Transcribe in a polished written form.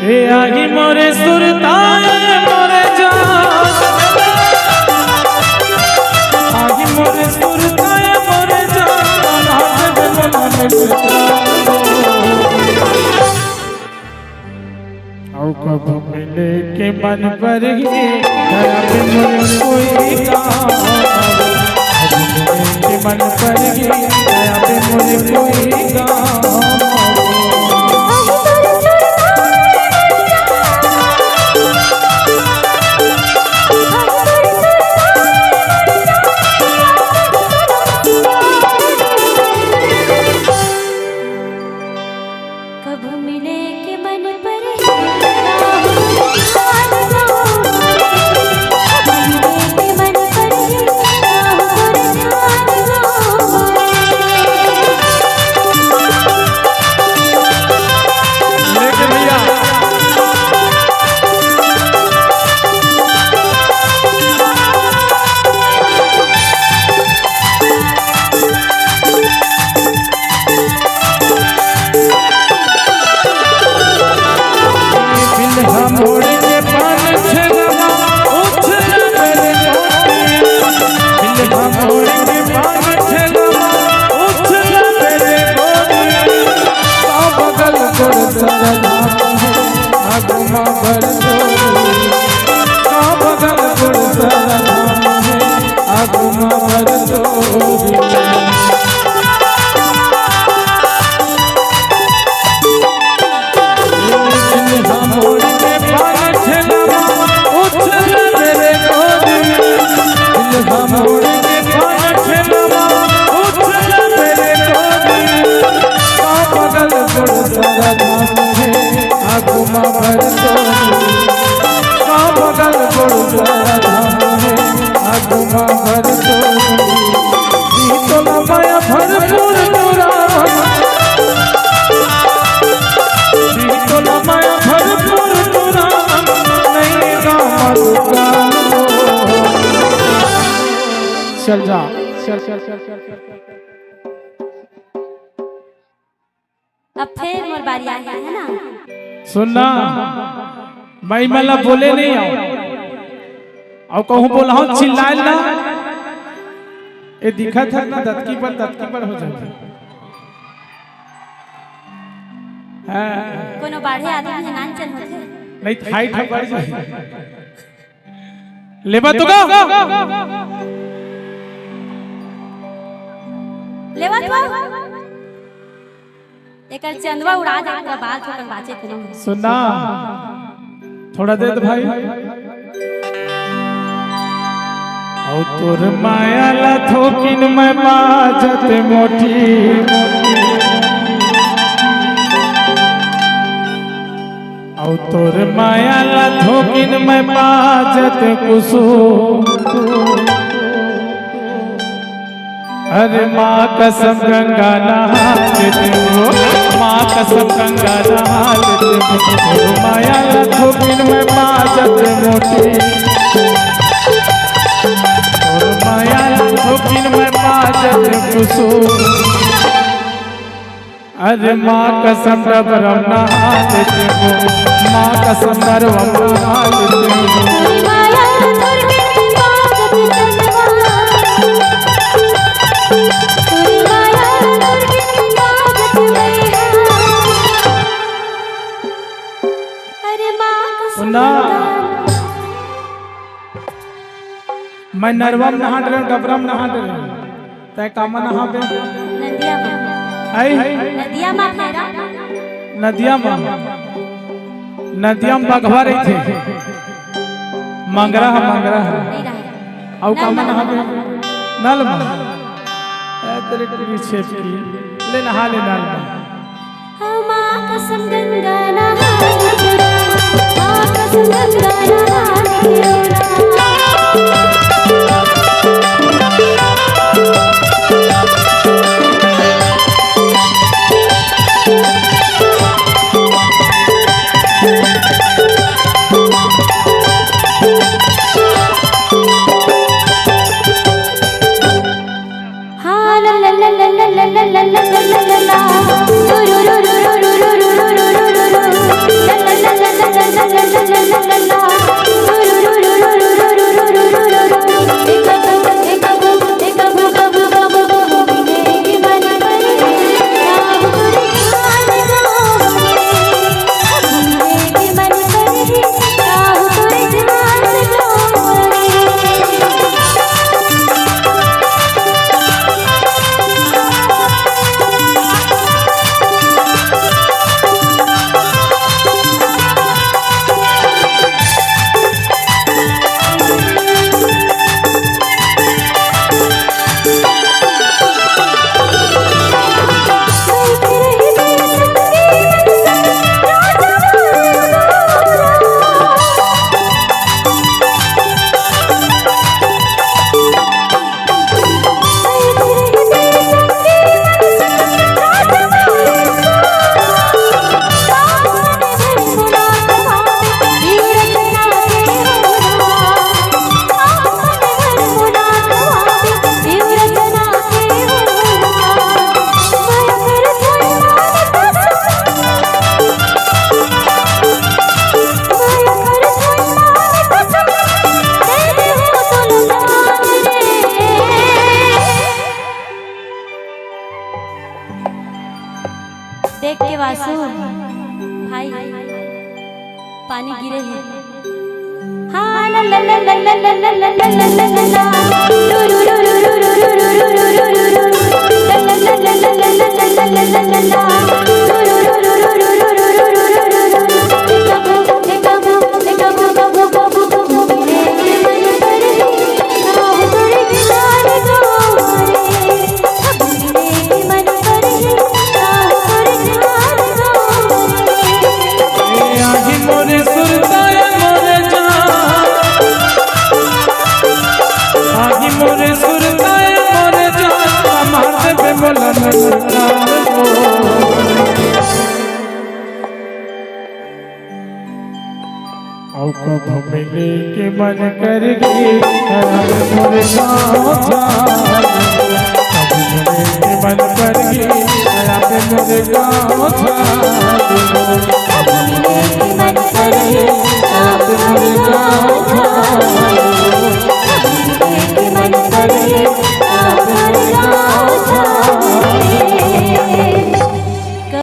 ए आगी मोरे सुरताए मोरे जान, आगी मोरे सुरताए मोरे जान, हाथ में आओ कब मिले के मन पर ही धरा पे मोरे कोई काम, के मन पर ही धरा पे मोरे कोई काम। चल जा चल चल चल चल चल। अब फिर मोर बारी आ गया है ना। सुनना मैं मला बोले नहीं और कहूँ बोला हूँ चिल्लाए ना, ये दिखा था ना दत्की पर हो जाती है। कोनो बाढ़े आदमी है नान चल होते नहीं थाई था बढ़ जाए लेबा तो लेवा तो एकर चंदवा उड़ा जाएगा बाल छोकर बाचे करो। सुनना थोड़ा दे दे भाई। और तोर माया ला थोकिन में बाजत मोटी, और तोर माया ला थोकिन में बाजत कुसुम। अरे माँ कसम गंगा नहा लेते हो, माँ कसम गंगा नहा लेते हो। माया लखोबिन में बाजत मोटी, और माया लखोबिन में बाजत कुसुम। अरे माँ कसम रबरम नहा लेते हो, माँ कसम रबरम नहा लेते हो। सुना मैं नरवम नहा रहे हूँ, डबरम नहा रहे हूँ, तय कामा नहा बे नदिया में बघवा रही थे मंगरा और कामा नहा बे नल तेरे पीछे ले नहा ले नल में। कसम गंगा नहा कसम गंगा नहा la la la la la la la la पानी गिरे हैं हाँ ला ला ला ला ला ला ला ला ला ला ला ला रू रू रू रू रू रू रू रू रू रू रू रू रू ला ला ला ला ला ला ला ला ला ला ला ला रू रू रू रू रू रू रू रू रू रू रू कबू कबू कबू कबू मेरे मन पर ही राह पर किनार गोरे कबू मेरे मन पर ही राह पर किनार गोरे आही मोरे सुरताया मोरे जान आही मोरे सुरताया मोरे जान मार दे बोला औ कब मिले के मन कर गई मोरे गाँव जान कब मिले के मन कर गई मोरे गाँव जान